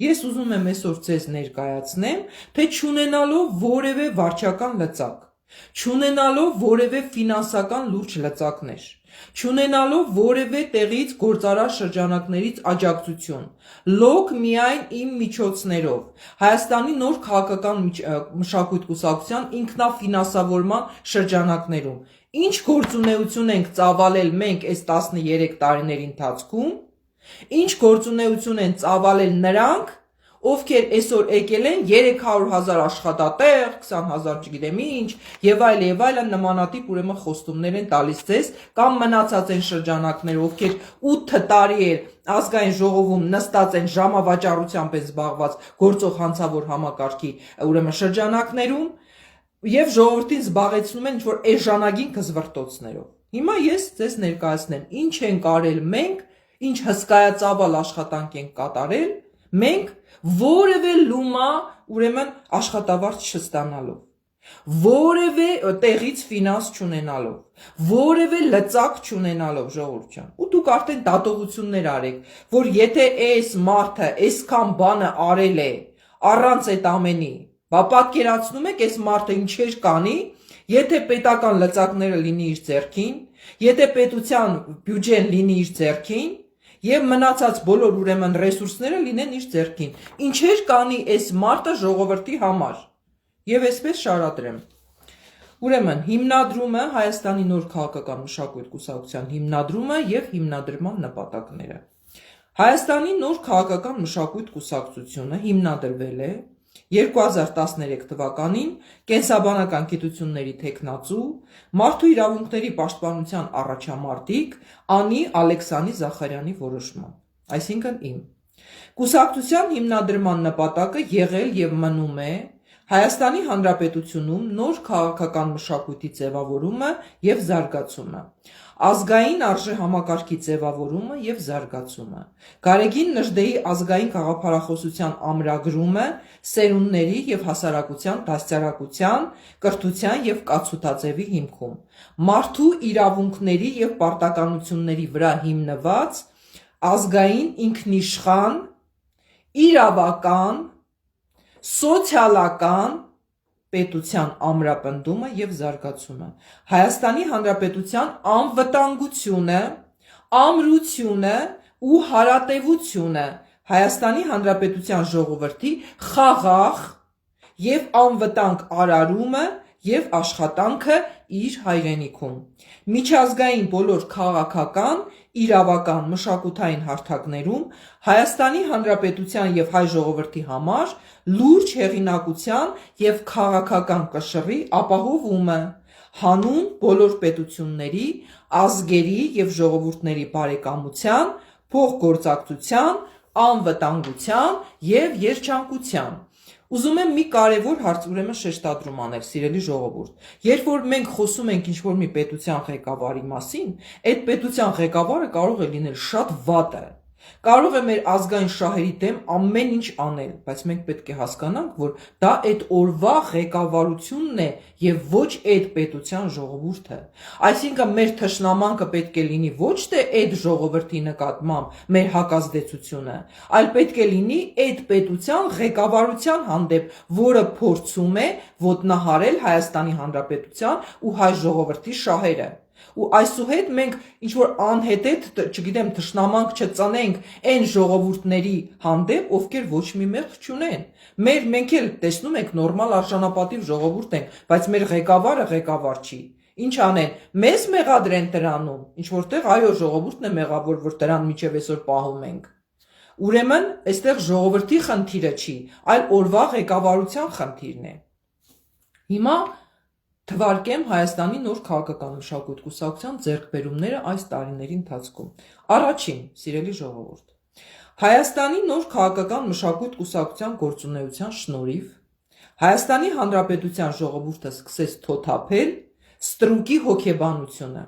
Ես ուզում եմ այսօր ձեզ ներկայացնեմ, թե չունենալով որևէ վարչական լծակ, չունենալով որևէ ֆինանսական լուրջ լծակներ, չունենալով որևէ տեղից գործարար շրջանակներից աջակցություն, լոկ միայն իմ միջոցներով, Հայաստանի նոր քաղաքական մշակույթ կուսակցության ինքնաֆինանսավորման շրջանակներում, ինչ գործունեություն ենք ծավալել մենք այս 13 տարիների ընթացքում, ինչ գործունեություն են ծավալել նրանք, ովքեր այսօր եկել են 300,000 աշխատատեղ, 20,000 չգիտեմ ինչ, եւ այլն նմանատիպ ուրեմն խոստումներ են տալիս ձեզ, կամ մնացած են շրջանակներ, ովքեր 8 տարի էր ազգային ժողովում նստած են ժամավաճառությամբ են զբաղված գործող հանցավոր համակարգի ուրեմն շրջանակներում եւ ժողովրդին զբաղեցնում են ինչ-որ էժանագին կզվրտոցներով։ Հիմա ես ձեզ ներկայացնեմ, ինչ ենք արել մենք, ինչ հսկայածավալ աշխատանք ենք կատարել, մենք որևէ լումա ուրեմն աշխատավարձ չստանալով, որևէ տեղից ֆինանս չունենալով, որևէ լծակ չունենալով ժողովուրդ ջան, ու դուք արդեն դատողություններ արեք, որ եթե այս մարդը այսքան բանը արել է առանց այդ ամենի, բա պատկերացնում եք այս մարդը ինչեր կանի, եթե պետական լծակները լինի իր ձեռքին, եթե պետության բյուջեն լինի իր ձեռքին, եւ մնացած բոլոր ուրեմն ռեսուրսները լինեն իր ձեռքին, ինչեր կանի այս մարդը ժողովրդի համար, եւ այսպես շարադրեմ։ Ուրեմն հիմնադրումը, Հայաստանի նոր քաղաքական մշակույթ կուսակցության հիմնադրումը եւ հիմնադրման նպատակները։ Հայաստանի նոր քաղաքական մշակույթ կուսակցությունը հիմնադրվել է 2013 թվականին կենսաբանական գիտությունների թեկնածու, մարդու իրավունքների պաշտպանության առաջամարտիկ Անի Ալեքսանի Զախարյանի որոշմամբ, այսինքն իմ։ Կուսակցության հիմնադրման նպատակը եղել եւ մնում է Հայաստանի Հանրապետությունում նոր քաղաքական մշակույթի ձևավորումը եւ զարգացումը, ազգային արժեհամակարգի ձևավորումը եւ զարգացումը, Գարեգին Նժդեի ազգային գաղափարախոսության ամրագրումը սերունդների եւ հասարակության դաստիարակության, կրթության եւ կացութաձևի հիմքում, մարդու իրավունքների եւ պարտականությունների վրա հիմնված ազգային ինքնիշխան, իրավական, սոցիալական պետության ամրապնդումը եւ զարգացումը, Հայաստանի Հանրապետության անվտանգությունը, ամրությունը ու հարատևությունը Հայաստանի Հանրապետության ժողովրդի խաղաղ եւ անվտանգ արարումը եւ աշխատանքը իր հայրենիքում, միջազգային բոլոր քաղաքական, իրավական, մշակութային հարթակներում Հայաստանի Հանրապետության եւ հայ ժողովրդի համար լուրջ հեղինակության եւ քաղաքական կշռի ապահովումը, հանուն բոլոր պետությունների, ազգերի եւ ժողովուրդների բարեկամության, փոխգործակցության, անվտանգության եւ երջանկության։ Ուզում եմ մի կարևոր հարց ուրեմն շեշտադրում անել, սիրելի ժողովուրդ։ Երբ որ մենք խոսում ենք ինչ-որ մի պետության ղեկավարի մասին, այդ պետության ղեկավարը կարող է լինել շատ վատը, կարող է մեր ազգային շահերի դեմ ամեն ինչ անել, բայց մենք պետք է հասկանանք, որ դա այդ օրվա ղեկավարությունն է եւ ոչ այդ պետության ժողովուրդը։ Այսինքն մեր թշնամանքը պետք է լինի ոչ թե այդ ժողովրդի նկատմամբ մեր հակազդեցությունը, այլ պետք է լինի այդ պետության ղեկավարության հանդեպ, որը փորձում է ոտնահարել Հայաստանի Հանրապետության ու հայ ժողովրդի շահերը։ Ու այսուհետ մենք ինչ-որ անհետեթ, չգիտեմ, թշնամանք չծնենք այն ժողովուրդների հանդեպ, ովքեր ոչ մի մեղք չունեն։ Մենք էլ տեսնում ենք նորմալ արժանապատիվ ժողովուրդ ենք, բայց մեր ղեկավարը ղեկավար չի։ Ինչ անեն, մեզ մեղադրեն դրանում, ինչ որտեղ այո ժողովուրդն է մեղավոր, որ դրան միջև այսօր պահում ենք։ Ուրեմն, այստեղ ժողովրդի խնդիրը չի, այլ օրվա ղեկավարության խնդիրն է։ Հիմա թվարկեմ Հայաստանի նոր քաղաքական մշակույթ կուսակցության ձեռքբերումները այս տարիների ընթացքում։ Առաջին, սիրելի ժողովուրդ, Հայաստանի նոր քաղաքական մշակույթ կուսակցության գործունեության շնորհիվ Հայաստանի Հանրապետության ժողովուրդը սկսեց թոթափել ստրուկի հոգեբանությունը,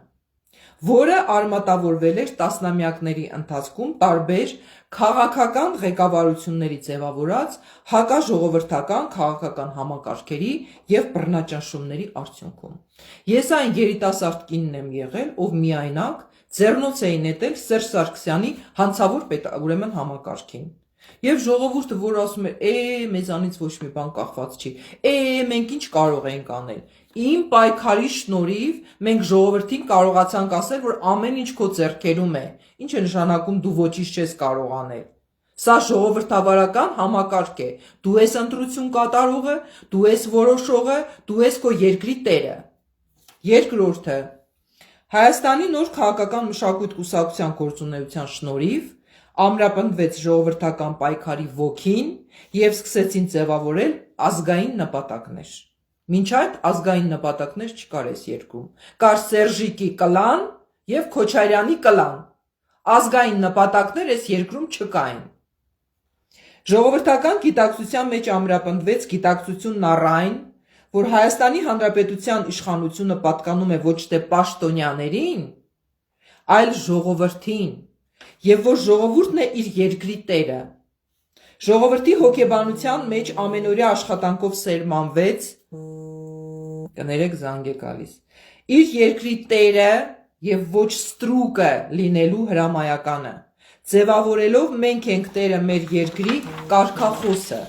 որը արմատավորվել էր տասնամյակների ընթացքում տարբեր քաղաքական ղեկավարությունների ձևավորած հակաժողովրդական քաղաքական համակարգերի եւ բռնաճնշումների արդյունքում։ Ես այն երիտասարդ կինն եմ եղել, ով միայնակ ձեռնոց էի նետել Սերժ Սարգսյանի հանցավոր ուրեմն համակարգին։ Եվ ժողովուրդը, որ ասում է, մեզանից ոչ մի բան կախված չի, մենք ինչ կարող ենք անել։ Իմ պայքարի շնորհիվ մենք ժողովրդին կարողացանք ասել, որ ամեն ինչ քո ձեռքերում է։ Ինչ է նշանակում դու ոչինչ չես կարող անել։ Սա ժողովրդավարական համակարգ է։ Դու ես ընտրություն կատարողը, դու ես որոշողը, դու ես քո երկրի տերը։ Երկրորդը, Հայաստանի նոր քաղաքական մշակույթ կուսակցության գործունեության շնորհիվ ամրապնդվեց ժողովրդական պայքարի ոգին եւ սկսեցին ձևավորել ազգային նպատակներ։ Մինչ այդ ազգային նպատակներ չկար այս երկրում։ Կար Սերժիկի կլան եւ Քոչարյանի կլան։ Ազգային նպատակներ այս երկրում չկային։ Ժողովրդական գիտակցության մեջ ամրապնդվեց գիտակցությունն առայն, որ Հայաստանի Հանրապետության իշխանությունը պատկանում է ոչ թե պաշտոնյաներին, այլ ժողովրդին, եւ որ ժողովուրդն է իր երկրի տերը։ Ժողովրդի հոգեբանության մեջ ամենօրյա աշխատանքով սերմանվեց, կներեք զանգ է գալիս, իր երկրի տերը եւ ոչ ստրուկը լինելու հրամայականը, ձևավորելով մենք ենք տերը մեր երկրի կարգախոսը։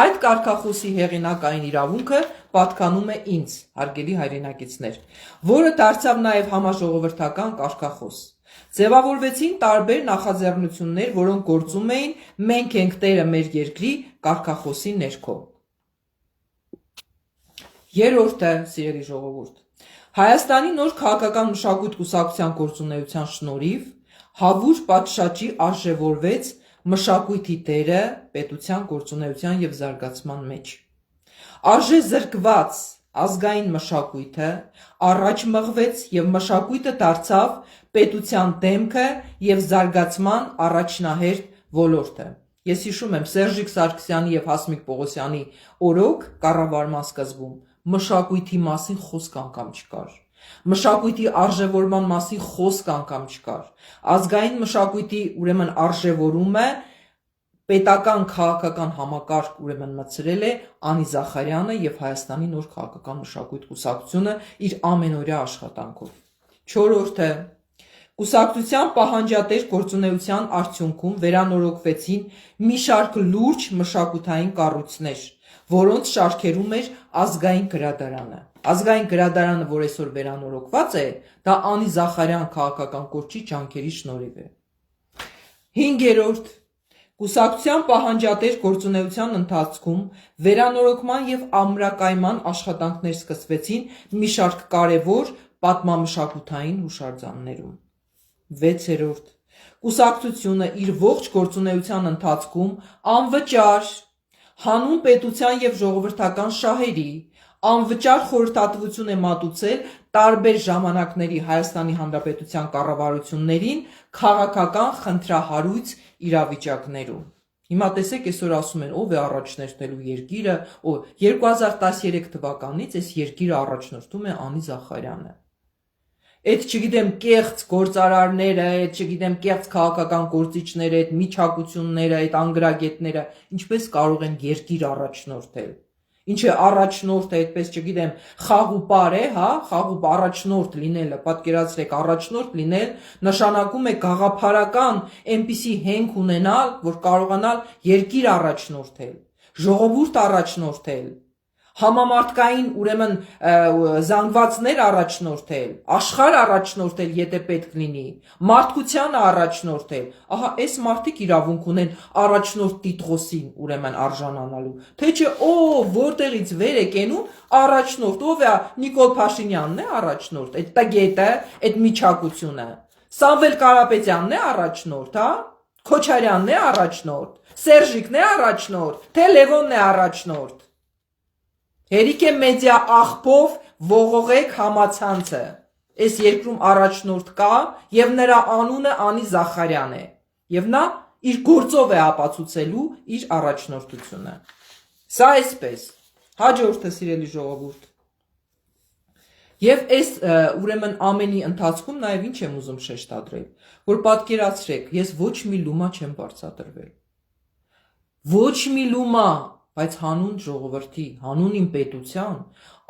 Այդ կարգախոսի հեղինակային իրավունքը պատկանում է ինձ, հարգելի հայրենակիցներ, որը դարձավ նաև համաժողովրդական կարգախոս։ Ձևավորվեցին տարբեր նախաձեռնություններ, որոնք գործում էին մենք ենք տերը մեր երկրի կարգախոսի ներքո։ Երրորդը, սիրելի ժողովուրդ, Հայաստանի նոր քաղաքական մշակույթ կուսակցության գործունեության շնորհիվ հավուր պատշաճի արժևորվեց մշակույթի դերը պետության գործունեության եւ զարգացման մեջ։ Արժե զրկված ազգային մշակույթը առաջ մղվեց եւ մշակույթը դարձավ պետության դեմքը եւ զարգացման առաջնահերթ ոլորտը։ Ես հիշում եմ Սերժիկ Սարգսյանի եւ Հասմիկ Պողոսյանի օրոք կառավարման սկզբում մշակույթի մասին խոսք անգամ չկար։ Մշակույթի արժևորման մասին խոսք անգամ չկար։ Ազգային մշակույթի ուրեմն արժևորումը պետական քաղաքական համակարգ ուրեմն մտցրել է Անի Զախարյանը եւ Հայաստանի նոր քաղաքական մշակույթ կուսակցությունը իր ամենօրյա աշխատանքով։ Չորրորդը, կուսակցության պահանջատեր գործունեության արդյունքում վերանորոգվեցին մի շարք լուրջ մշակութային կառույցներ, որոնց շարքերում էր ազգային գրադարանը։ Ազգային գրադարանը, որ այսօր վերանորոգված է, դա Անի Զախարյան քաղաքական կորչի ջանքերի շնորհիվ է։ Հինգերորդ, կուսակցության պահանջատեր գործունեության ընթացքում վերանորոգման եւ ամրակայման աշխատանքներ սկսվեցին մի շարք կարևոր պատմամշակութային հուշարձաններում։ Վեցերորդ, կուսակցությունը իր ողջ գործունեության ընթացքում անվճար հանուն պետության եւ ժողովրդական շահերի անվճար խորհրդատվություն է մատուցել տարբեր ժամանակների Հայաստանի Հանրապետության կառավարություններին քաղաքական խնդրահարույց իրավիճակներում։ Հիմա տեսեք, այսօր ասում են, ով է առաջնորդելու երկիրը, 2013 թվականից այս երկիրը առաջնորդում է Անի Զախարյանը։ Այդ չգիտեմ կեղծ գործարարները, այդ չգիտեմ կեղծ քաղաքական գործիչները, այդ միջակությունները, այդ անգրագետները ինչպես կարող են երկիր առաջնորդել։ Ինչ է առաջնորդը, այդպես չգիտեմ, խաղուպար է, հա, խաղուպ առաջնորդ լինելը, պատկերացրեք, առաջնորդ լինել նշանակում է գաղափարական այնպիսի հենք ունենալ, որ կարողանալ երկիր առաջնորդել, ժողովուրդ առաջնորդել, համամարտկային ուրեմն զանգվածներ առաջնորդել, աշխարհ առաջնորդել, եթե պետք լինի, մարդկությանը առաջնորդել։ Ահա այս մարդիկ իրավունք ունեն առաջնորդ տիտղոսին ուրեմն արժանանալու։ Թե չէ, որտեղից վեր է կենում առաջնորդ, ով է Նիկոլ Փաշինյանն է առաջնորդ, այդ տգետը, այդ միջակությունը։ Սամվել Կարապետյանն է առաջնորդ, հա? Քոչարյանն է առաջնորդ, Սերժիկն է առաջնորդ, թե Լևոնն է առաջնորդ։ Հերիք է մեդիա աղբով ողողեք համացանցը։ Այս երկրում առաջնորդ կա եւ նրա անունը Անի Զախարյան է։ Եվ նա իր գործով է ապացուցելու իր առաջնորդությունը։ Սա այսպես։ Հաջորդը, սիրելի ժողովուրդ։ Եվ այս ուրեմն ամենի ընթացքում նաեւ ինչ եմ ուզում շեշտադրել, որ պատկերացրեք, ես ոչ մի լումա չեմ բարձրատրվել։ Ոչ մի լումա, բայց հանուն ժողովրդի, հանուն իմ պետության,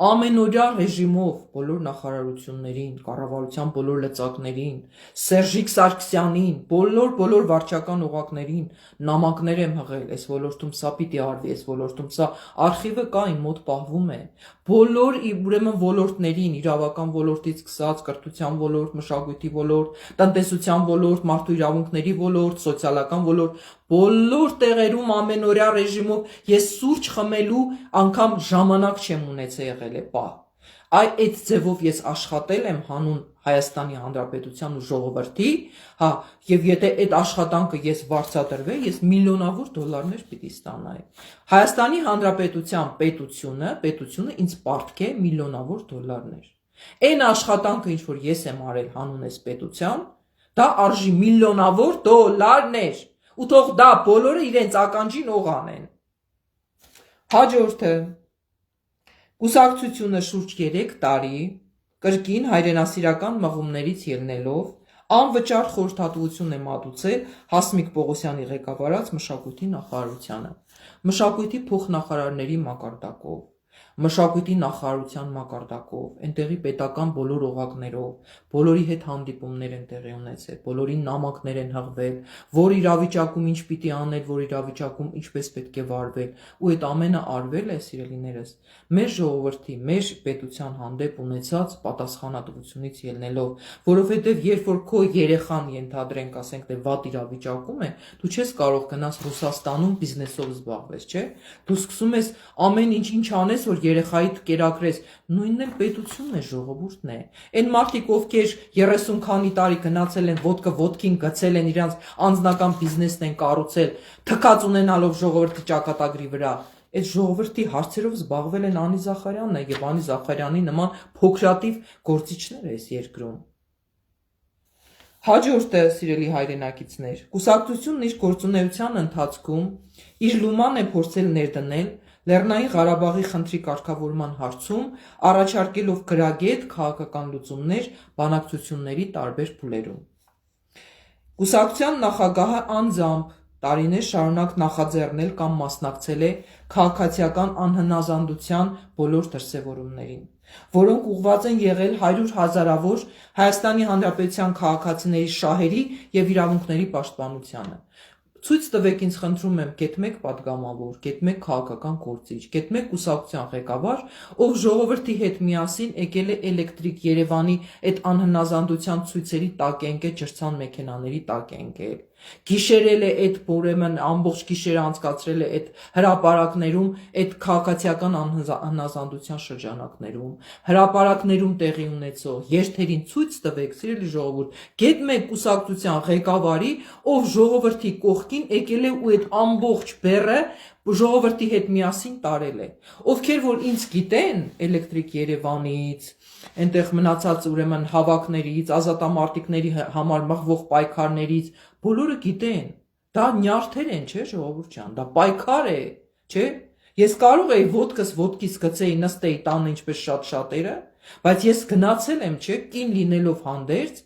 ամենօրյա ռեժիմով բոլոր նախարարություններին, կառավարության բոլոր լծակներին, Սերժիկ Սարգսյանին, բոլոր վարչական օղակներին նամակներ եմ հղել, այս ոլորտում սա պիտի արվի, այս ոլորտում սա արխիվը կա իմ մոտ պահվում է, բոլոր ուրեմն ոլորտներին, իրավական ոլորտից սկսած, կրթության ոլորտ, մշակույթի ոլորտ, տնտեսության ոլորտ, մարդու իրավունքների ոլորտ, սոցիալական ոլորտ, բոլոր տեղերում ամենօրյա ռեժիմով ես սուրճ խմելու անգամ ժամանակ չեմ ունեցել եղել է պահ։ Այդ ձևով ես աշխատել եմ հանուն Հայաստանի Հանրապետության ու ժողովրդի, հա, եւ եթե այդ աշխատանքը ես վարձատրվեի, ես միլիոնավոր դոլարներ պիտի ստանայի։ Հայաստանի Հանրապետության պետությունը ինձ պարտք է միլիոնավոր դոլարներ։ Այն աշխատանքը, ինչ որ ես եմ արել հանուն այս պետության, դա արժի միլիոնավոր դոլարներ։ Ու թող դա բոլորը իրենց ականջին օղ անեն։ Հաջորդը կուսակցությունը շուրջ 3 տարի կրկին հայրենասիրական մղումներից ելնելով անվճար խորհրդատվություն է մատուցել Հասմիկ Պողոսյանի ղեկավարած մշակույթի նախարարությանը, մշակույթի փոխնախարարների մակարդակով, մշակույթի նախարարության մակարդակով, այնտեղի պետական բոլոր օղակներով, բոլորի հետ հանդիպումներ են տեղի ունեցել, բոլորին նամակներ են հղվել, որ իրավիճակում ինչ պիտի անել, որ իրավիճակում ինչպես պետք է վարվել, ու այդ ամենը արվել է, սիրելիներս, մեր ժողովրդի, մեր պետության հանդեպ ունեցած պատասխանատվությունից ելնելով, որովհետև երբ որ քո երեխան ենթադրենք, ասենք թե վատ իրավիճակում է, դու չես կարող գնաս Ռուսաստանում բիզնեսով զբաղվես, չէ՞։ Դու սկսում ես ամեն ինչ անես, որ երեխայիդ կերակրես, նույնն էլ պետությունն է, ժողովուրդն է։ Այն մարդիկ, ովքեր 30 քանի տարի գնացել են ոտքին գցել են իրանց անձնական բիզնեսն են կառուցել, թքած ունենալով ժողովրդի ճակատագրի վրա, այդ ժողովրդի հարցերով զբաղվել են Անի Զախարյանն է եւ Անի Զախարյանի նման փոքրատիվ գործիչներ այս երկրում։ Հաջորդը, սիրելի հայրենակիցներ, կուսակցությունն իր գործունեության ընթացքում իր լուման է փորձել ներդնել Լեռնային Ղարաբաղի խնդրի կարգավորման հարցում, առաջարկելով գրագետ քաղաքական լուծումներ բանակցությունների տարբեր փուլերում։ Կուսակցության նախագահը անձամբ տարիներ շարունակ նախաձեռնել կամ մասնակցել է քաղաքացիական անհնազանդության բոլոր դրսևորումներին, որոնք ուղղված են եղել 100 հազարավոր Հայաստանի Հանրապետության քաղաքացիների շահերի եւ իրավունքների պաշտպանությանը։ Ցույց տվեք ինձ խնդրում եմ գետ մեկ պատգամավոր, գետ մեկ քաղաքական գործիչ, գետ մեկ կուսակցության ղեկավար, ով ժողովրդի հետ միասին եկել է Էլեկտրիկ Երևանի այդ անհնազանդության ցույցերի տակ ընկել, ջրցան մեքենաների տակ ընկել, գիշերել է այդ ուրեմն ամբողջ գիշերը անցկացրել է այդ հրապարակներում, այդ քաղաքացիական անհնազանդության շրջանակներում, հրապարակներում տեղի ունեցող երթերին ցույց տվեք, սիրելի ժողովուրդ, գետ մեկ կուսակցության ղեկավարի, ով ժողովրդի կողքին եկել է ու այդ ամբողջ բեռը ժողովրդի հետ միասին տարել է, ովքեր որ ինձ գիտեն Էլեկտրիկ Երևանից, այնտեղ մնացած ուրեմն հավաքներից, ազատամարտիկների համար մղվող պայքարներից, բոլորը գիտեն, դա նյարդեր են, չէ, ժողովուրդ ջան, դա պայքար է, չէ։ Ես կարող էի ոտքիս գցեի, նստեի տանը ինչպես շատ շատերը, բայց ես գնացել եմ, չէ, կին լինելով հանդերձ,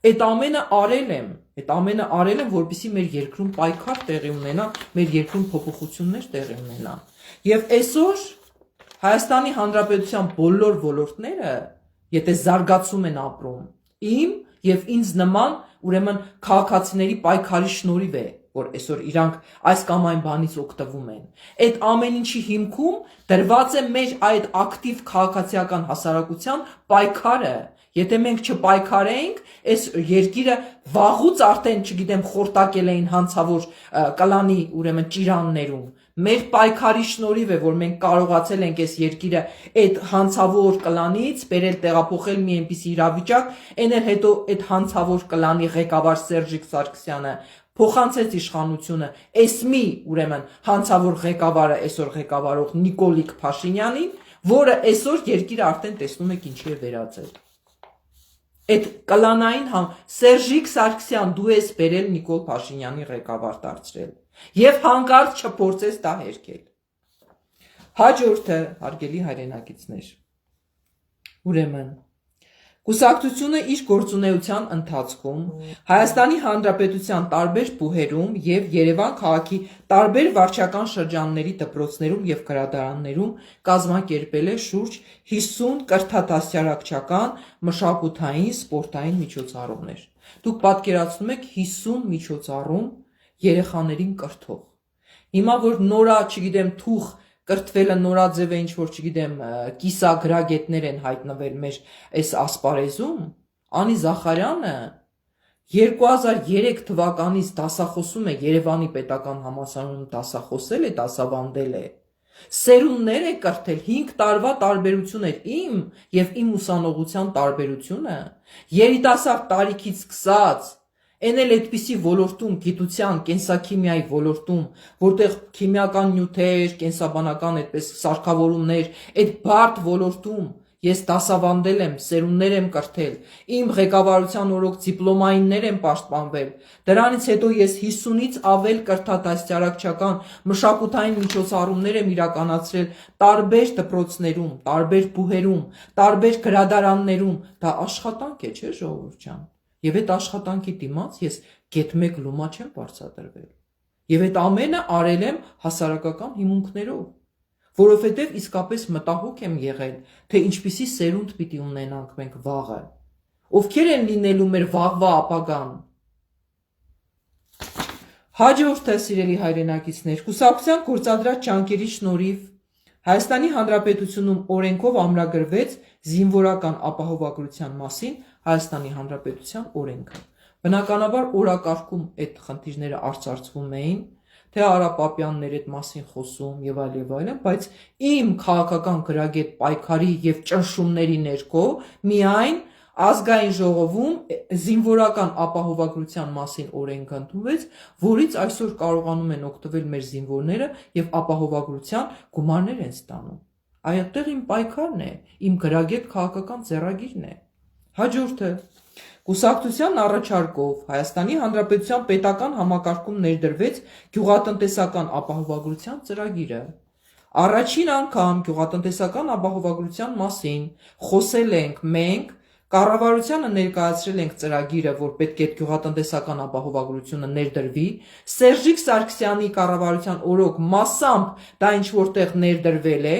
այդ ամենը արել եմ, որպեսզի մեր երկրում պայքար տեղի ունենա, մեր երկրում փոփոխություններ տեղի ունենան։ Եվ այսօր Հայաստանի Հանրապետության բոլոր ոլորտները, եթե զարգացում են ապրում, իմ եւ ինձ նման ուրեմն քաղաքացիների պայքարի շնորհիվ է, որ այսօր իրանք այս կամ այն բանից օգտվում են։ Այդ ամեն ինչի հիմքում դրված է մեր այդ ակտիվ քաղաքացիական հասարակության պայքարը։ Եթե մենք չպայքարենք, այս երկիրը վաղուց արդեն, չգիտեմ, խորտակել էին հանցավոր կլանի ուրեմն ճիրաններում։ Մեր պայքարի շնորհիվ է, որ մենք կարողացել ենք այս երկիրը այդ հանցավոր կլանից բերել տեղափոխել մի այնպիսի իրավիճակ, այն էլ հետո այդ հանցավոր կլանի ղեկավար Սերժիկ Սարգսյանը փոխանցեց իշխանությունը այս մի ուրեմն հանցավոր ղեկավարը այսօր ղեկավարող Նիկոլիկ Փաշինյանին, որը այսօր երկիրը արդեն տեսնում եք ինչի է վերածել։ Այդ կլանային Սերժիկ Սարգսյան, դու ես բերել Նիկոլ Փաշինյանի ղեկավար դարձրել եւ հանկարծ չփորձես դա հերքել։ Հաջորդը, հարգելի հայրենակիցներ, ուրեմն Կուսակցությունը իր գործունեության ընթացքում Հայաստանի Հանրապետության տարբեր բուհերում եւ Երևան քաղաքի տարբեր վարչական շրջանների դպրոցներում եւ գրադարաններում կազմակերպել է շուրջ 50 կրթատասարակչական, մշակութային, սպորտային միջոցառումներ։ Դուք պատկերացնում եք 50 միջոցառում երեխաներին կրթող։ Հիմա որ նորա, չգիտեմ, թուղ կրթվելը նորաձև է, ինչ որ չգիտեմ, կիսագրագետներ են հայտնվել մեր այս ասպարեզում, Անի Զախարյանը 2003 թվականից դասախոսում է Երևանի պետական համալսարանում դասախոսել է, դասավանդել է, սերունդներ է կրթել, 5 տարվա տարբերություն էր իմ եւ իմ ուսանողության տարբերությունը, երիտասարդ տարիքից սկսած Են էլ այդպիսի ոլորտում, գիտության, կենսաքիմիայի ոլորտում, որտեղ քիմիական նյութեր, կենսաբանական այդպես սարքավորումներ, այդ բարդ ոլորտում ես դասավանդել եմ, սերունդներ եմ կրթել, իմ ղեկավարության օրոք դիպլոմայիններ եմ պաշտպանվել, դրանից հետո ես 50-ից ավել կրթատասարակչական մշակութային միջոցառումներ եմ իրականացրել տարբեր դպրոցներում, տարբեր բուհերում, տարբեր գրադարաններում, դա աշխատանք է, չէ՞ ժողովուրդ ջան։ Եվ այդ աշխատանքի դիմաց ես գեթ մեկ լումա չեմ բարձրադրվել։ Եվ այդ ամենը արել եմ հասարակական հիմունքներով, որովհետև իսկապես մտահոգ եմ եղել, թե ինչպիսի սերունդ պիտի ունենանք մենք վաղը, ովքեր են լինելու մեր վաղվա ապագան։ Հաջորդը, սիրելի հայրենակիցներ, կուսակցության գործադրած ջանքերի շնորհիվ Հայաստանի Հանրապետությունում օրենքով ամրագրվեց զինվորական ապահովագրության մասին Հայաստանի Հանրապետության օրենքը։ Բնականաբար օրակարգում այդ խնդիրները արծարծվում էին, թե Արա Պապյանն էր այդ մասին խոսում եւ այլն, բայց իմ քաղաքական գրագետ պայքարի եւ ճնշումների ներքո միայն ազգային ժողովում զինվորական ապահովագրության մասին օրենք ընդունվեց, որից այսօր կարողանում են օգտվել մեր զինվորները եւ ապահովագրության գումարներ են ստանում։ Այդտեղ իմ պայքարն է, իմ գրագետ քաղաքական ձեռագիրն է։ Հաջորդը Կուսակցության առաջարկով Հայաստանի Հանրապետության պետական համակարգում ներդրվեց գյուղատնտեսական ապահովագրության ծրագիրը։ Առաջին անգամ գյուղատնտեսական ապահովագրության մասին խոսել ենք մենք, կառավարությանը ներկայացրել ենք ծրագիրը, որ պետք է գյուղատնտեսական ապահովագրությունը ներդրվի, Սերժիկ Սարգսյանի կառավարության օրոք մասամբ դա ինչ որտեղ ներդրվել է,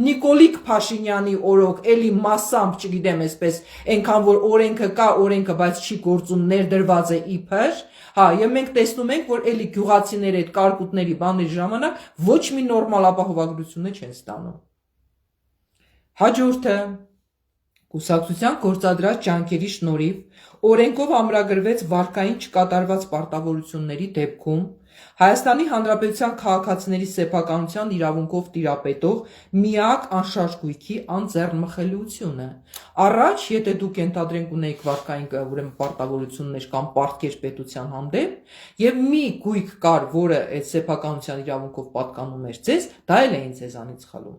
Նիկոլիկ Փաշինյանի օրոք էլի մասամբ, չգիտեմ, այսպես, այնքան որ օրենքը կա, օրենքը, բայց չի գործում, ներդրված է իբր, հա, եւ մենք տեսնում ենք, որ էլի գյուղացիները այդ կարկուտների բաների ժամանակ ոչ մի նորմալ ապահովագրություններ չեն ստանում։ Հաջորդը Կուսակցության գործադրած ջանքերի շնորհիվ օրենքով ամրագրվեց վարկային չկատարված պարտավորությունների դեպքում Հայաստանի Հանրապետության քաղաքացիների սեփականության իրավունքով տիրապետող միակ անշարժ գույքի անձեռնմխելիությունը։ Առաջ, եթե դուք ենթադրենք ունեիք վարկային ուրեմն պարտավորություններ կամ պարտքեր պետության հանդեպ եւ մի գույք կար, որը այդ սեփականության իրավունքով պատկանում էր ձեզ, դա էլ էին ձեզանից խլում։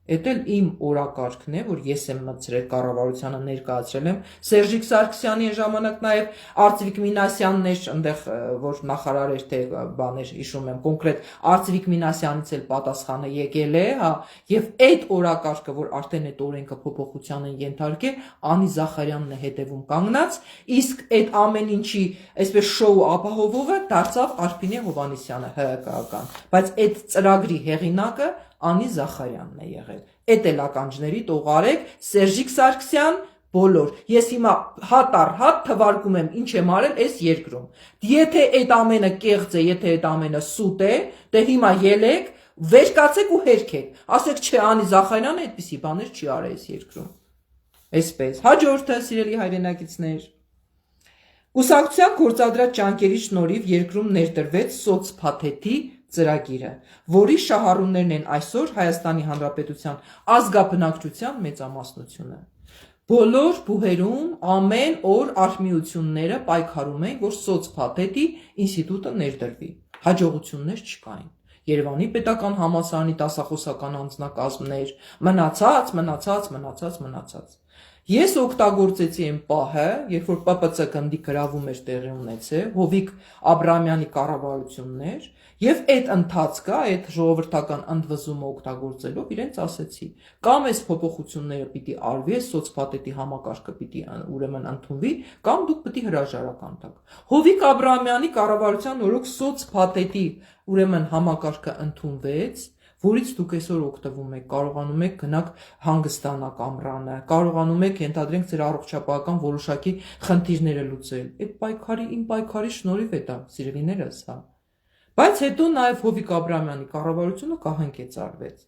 Էդ էլ իմ օրակարգն է, որ ես եմ մտցրել կառավարությանը ներկայացրել եմ Սերժիկ Սարգսյանի ժամանակ նաև Արծվիկ Մինասյանն էր, այնտեղ որ նախարար էր թե բաներ հիշում եմ կոնկրետ Արծվիկ Մինասյանից էլ պատասխանը եկել է, հա, եւ այդ օրակարգը, որ արդեն այդ օրենքը փոփոխության են ենթարկել, Անի Զախարյանն է հետևում կանգնած, իսկ այդ ամեն ինչի այսպես շոու ապահովողը դարձավ Արփինե Հովհաննիսյանը ՀՀԿ-ական, բայց այդ ծրագրի հեղինակը Անի Զախարյանն է եղել։ Էդ էլ ականջների տող արեք, Սերժիկ Սարգսյան, բոլոր։ Ես հիմա հատ առ հատ թվարկում եմ ինչ եմ արել այս երկրում։ Եթե այդ ամենը կեղծ է, եթե այդ ամենը սուտ է, դե հիմա ելեք, վեր կացեք ու հերքեք։ Ասեք չէ, Անի Զախարյանը այդպիսի բաներ չի արել այս երկրում։ Այսպես։ Հաջորդը, սիրելի հայրենակիցներ, Կուսակցության գործադրած ջանքերի շնորհիվ երկրում ներդրվեց սոցփաթեթի ծրագիրը, որի շահառուներն են այսօր Հայաստանի Հանրապետության ազգաբնակչության մեծամասնությունը։ Բոլոր բուհերում ամեն օր արհմիությունները պայքարում են, որ սոցփաթեթի ինստիտուտը ներդրվի։ Հաջողություններ չկային։ Երևանի պետական համալսարանի դասախոսական անձնակազմներ, մնացած։ Ես օգտագործեցի այն պահը, երբ որ ՊՊՑ գնդի գրավում էր տեղի ունեցել, Հովիկ Աբրահամյանի կառավարություններ, եւ այդ ընթացքը, այդ ժողովրդական ընդվզումը օգտագործելով իրենց ասեցի, կամ այս փոփոխությունները պիտի արվի, այս սոցփաթեթի համակարգը պիտի ուրեմն ընդունվի, կամ դուք պիտի հրաժարական տաք։ Հովիկ Աբրահամյանի կառավարության օրոք սոցփաթեթի ուրեմն համակարգը ընդունվեց, որից դուք այսօր օգտվում եք, կարողանում եք գնաք հանգստանաք ամռանը, կարողանում եք ենթադրենք ձեր առողջապահական որոշակի խնդիրները լուծել։ Այդ իմ պայքարի շնորհիվ է դա, սիրելիներս, հա։ Բայց հետո նաև Հովիկ Աբրահամյանի կառավարությունը կահանքեց արվեց։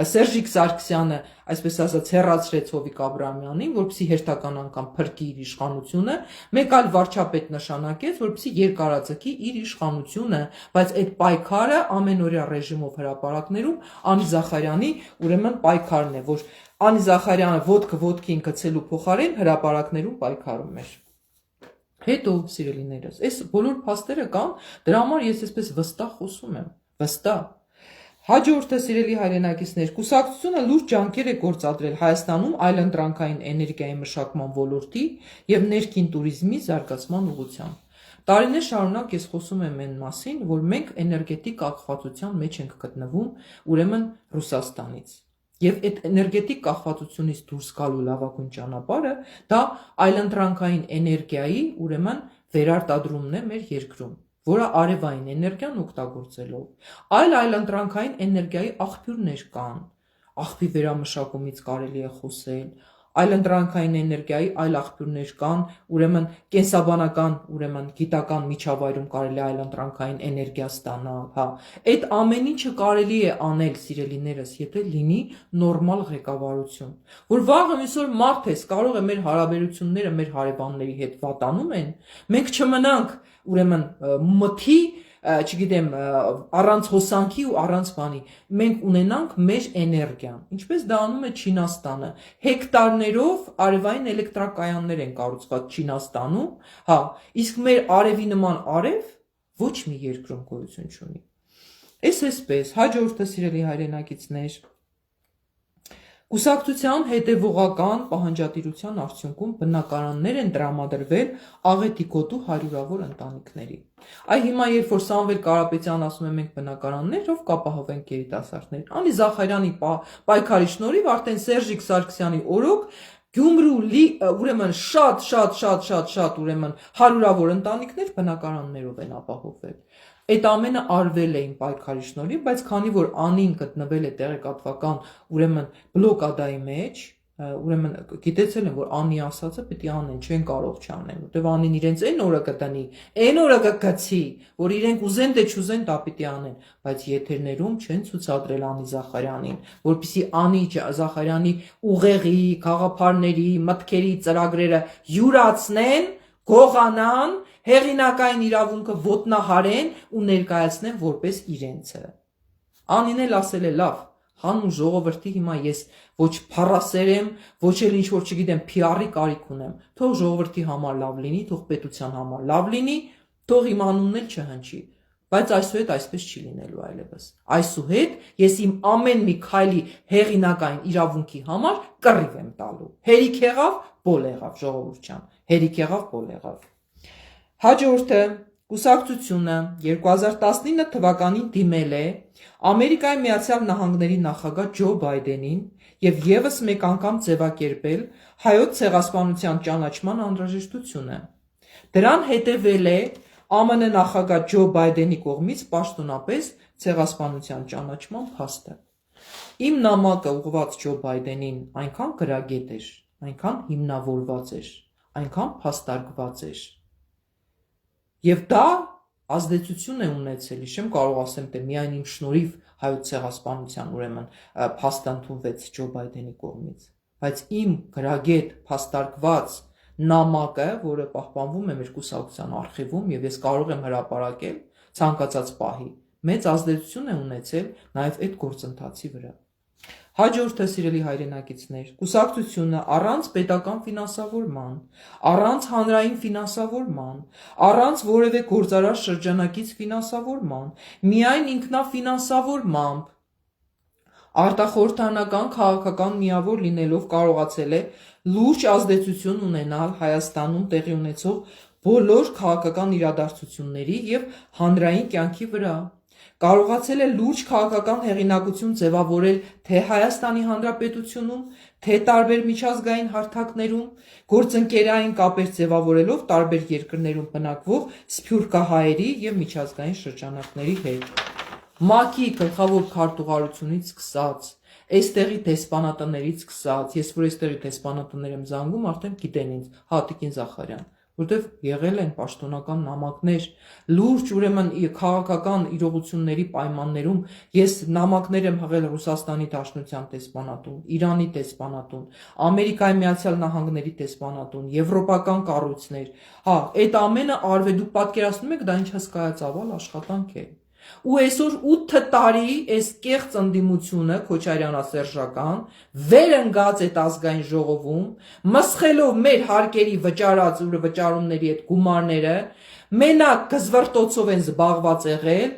Սերժիկ Սարգսյանը, այսպես ասած, հեռացրեց Հովիկ Աբրահամյանին, որպեսզի հերթական անգամ փրկի իր իշխանությունը, մեկ այլ վարչապետ նշանակեց, որպեսզի երկարաձգի իր իշխանությունը, բայց այդ պայքարը ամենօրյա ռեժիմով հրապարակներում Անի Զախարյանի ուրեմն պայքարն է, որ Անի Զախարյանը ոտքը ոտքին գցելու փոխարեն հրապարակներում պայքարում էր։ Հետո, սիրելիներս, այս բոլոր փաստերը կան, դրա համար ես այսպես վստահ խոսում եմ, վստահ։ Հաջորդը, սիրելի հայրենակիցներ, կուսակցությունը լուրջ ջանքեր է գործադրել Հայաստանում այլընտրանքային էներգիայի մշակման ոլորտի եւ ներքին туриզմի զարգացման ուղղությամբ։ Տարիներ շարունակ ես խոսում եմ այն մասին, որ մենք էներգետիկ կախվածության մեջ ենք գտնվում, ուրեմն Ռուսաստանից։ Եվ այդ էներգետիկ կախվածությունից դուրս գալու լավագույն ճանապարհը դա այլընտրանքային էներգիայի ուրեմն վերարտադրումն է մեր երկրում, որը արևային էներգիան օգտագործելով այլընտրանքային էներգիայի աղբյուրներ կան, աղբի վերամշակումից կարելի է խոսել, այլընտրանքային էներգիայի այլ աղբյուրներ կան, ուրեմն կենսաբանական, ուրեմն գիտական միջավայրում կարելի է այլընտրանքային էներգիա ստանալ, հա։ Այդ ամեն ինչը կարելի է անել, սիրելիներս, եթե լինի նորմալ ղեկավարություն, որ վաղը այսօր մարդ ես, կարող է մեր հարաբերությունները մեր հարևանների հետ վատանում են, մենք չմնանք, ուրեմն մթի, չգիտեմ, առանց հոսանքի ու առանց բանի, մենք ունենանք մեր էներգիան, ինչպես դա անում է Չինաստանը, հեկտարներով արևային էլեկտրակայաններ են կառուցված Չինաստանում, հա, իսկ մեր արևի նման արև ոչ մի երկրում գոյություն չունի։ Այսպես, հաջորդը, սիրելի հայրենակիցներ, կուսակցության հետևողական պահանջատիրության արդյունքում բնակարաններ են տրամադրվել աղետիկոտու հարյուրավոր ընտանիքների։ Այ հիմա երբ որ Սամվել Կարապետյանն ասում է մենք բնակարաններով կապահովենք երիտասարդներին, Անի Զախարյանի պայքարի շնորհիվ արդեն Սերժիկ Սարգսյանի օրոք Գյումրու ուրեմն շատ ուրեմն հարյուրավոր ընտանիքներ բնակարաններով են ապահովվել։ Այդ ամենը արվել է իմ պայքարի շնորհիվ, բայց քանի որ Անին գտնվել է տեղեկատվական ուրեմն բլոկադայի մեջ, ուրեմն գիտեցել են, որ Անի ասածը պիտի անեն, չեն կարող չանեն, որտեվ Անին իրենց այն օրը կտնի, այն օրը կգցի, որ իրենք ուզեն թե չուզեն դա պիտի անեն, բայց եթերներում չեն ցուցադրել Անի Զախարյանին, որպեսզի Անի Զախարյանի ուղեղի, գաղափարների, մտքերի ծրագրերը յուրացնեն, գողանան, հեղինակային իրավունքը ոտնահարեն ու ներկայացնեն որպես իրենցը։ Անին էլ ասել է լավ, հանուն ժողովրդի հիմա ես ոչ փառասեր եմ, ոչ էլ ինչ որ չգիտեմ PR-ի կարիք ունեմ, թող ժողովրդի համար լավ լինի, թող պետության համար լավ լինի, թող իմ անունն էլ չհնչի, բայց այսուհետ այսպես չի լինելու այլևս։ Այսուհետ ես իմ ամեն մի քայլի հեղինակային իրավունքի համար կռիվ եմ տալու։ Հերիք եղավ, բոլ եղավ, ժողովուրդ ջան, հերիք եղավ, բոլ եղավ։ Հաջորդը կուսակցությունը 2019 թվականին դիմել է Ամերիկայի Միացյալ Նահանգների նախագահ Ջո Բայդենին եւ եւս մեկ անգամ ձևակերպել հայոց ցեղասպանության ճանաչման անհրաժեշտությունը։ Դրան հետևել է ԱՄՆ նախագահ Ջո Բայդենի կողմից պաշտոնապես ցեղասպանության ճանաչման փաստը։ Իմ նամակը ուղղված Ջո Բայդենին այնքան գրագետ էր, այնքան հիմնավորված էր, այնքան փաստարկված էր։ Եվ դա ազդեցություն է ունեցել, չեմ կարող ասեմ, թե միայն իմ շնորհիվ հայոց ցեղասպանության ուրեմն փաստը ընդունվեց Ջո Բայդենի կողմից, բայց իմ գրագետ փաստարկված նամակը, որը պահպանվում է մեր կուսակցության արխիվում եւ ես կարող եմ հրապարակել ցանկացած պահի, մեծ ազդեցություն է ունեցել նաեւ այդ գործընթացի վրա։ Հաջորդը, սիրելի հայրենակիցներ, կուսակցությունը առանց պետական ֆինանսավորման, առանց հանրային ֆինանսավորման, առանց որևէ գործարար շրջանակից ֆինանսավորման, միայն ինքնաֆինանսավորմամբ արտախորհրդանական քաղաքական միավոր լինելով կարողացել է լուրջ ազդեցություն ունենալ Հայաստանում տեղի ունեցող բոլոր քաղաքական իրադարձությունների և հանրային կյանքի վրա, կարողացել է լուրջ քաղաքական հեղինակություն ձևավորել թե Հայաստանի Հանրապետությունում, թե տարբեր միջազգային հարթակներում, գործընկերային կապեր ձևավորելով տարբեր երկրներում բնակվող սփյուռքահայերի և միջազգային շրջանակների հետ։ ՄԱԿ-ի գլխավոր քարտուղարությունից սկսած, այստեղի դեսպանատներից սկսած, ես որ այստեղի դեսպանատներ եմ զանգում, արդեն գիտեն ինձ, Հատիկին Զախարյան, որտեվ եղել են պաշտոնական նամակներ, լուրջ ուրեմն քաղաքական իրողությունների պայմաններում ես նամակներ եմ հղել Ռուսաստանի Դաշնության դեսպանատուն, Իրանի դեսպանատուն, Ամերիկայի Միացյալ Նահանգների դեսպանատուն, եվրոպական կառույցներ, այդ ամենը արվել, դուք պատկերացնում եք, դա ինչ հսկայածավալ աշխատանք է։ Ու այսօր 8 տարի այս կեղծ ընդդիմությունը Քոչարյանասերժական վեր ընկած այդ ազգային ժողովում, մսխելով մեր հարկերի վճարած վճարումների այդ գումարները, մենակ գզվռտոցով են զբաղված եղել,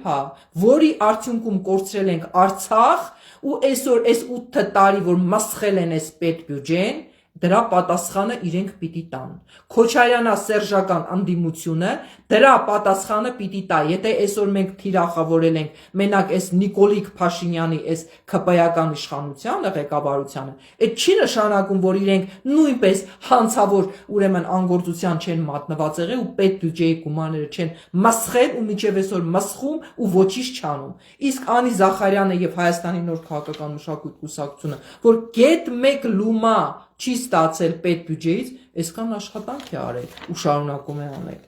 որի արդյունքում կորցրել ենք Արցախ, ու այսօր այս 8 տարի, որ մսխել են այս պետբյուջեն, դրա պատասխանը իրենք պիտի տան։ Քոչարյանասերժական ընդդիմությունը դրա պատասխանը պիտի տա։ Եթե այսօր մենք թիրախավորել ենք մենակ այս Նիկոլիկ Փաշինյանի այս ՔՊ-ական իշխանությանը, ղեկավարությանը, այդ չի նշանակում, որ իրենք նույնպես հանցավոր ուրեմն անգործության չեն մատնված եղել ու պետբյուջեի գումարները չեն մսխել ու մինչև այսօր մսխում ու ոչինչ չանում։ Իսկ Անի Զախարյանը եւ Հայաստանի նոր քաղաքական մշակույթ կուսակցությունը, որ գետ մեկ լումա չի ստացել պետբյուջեից, այսքան աշխատանք է արել ու շարունակում է անել։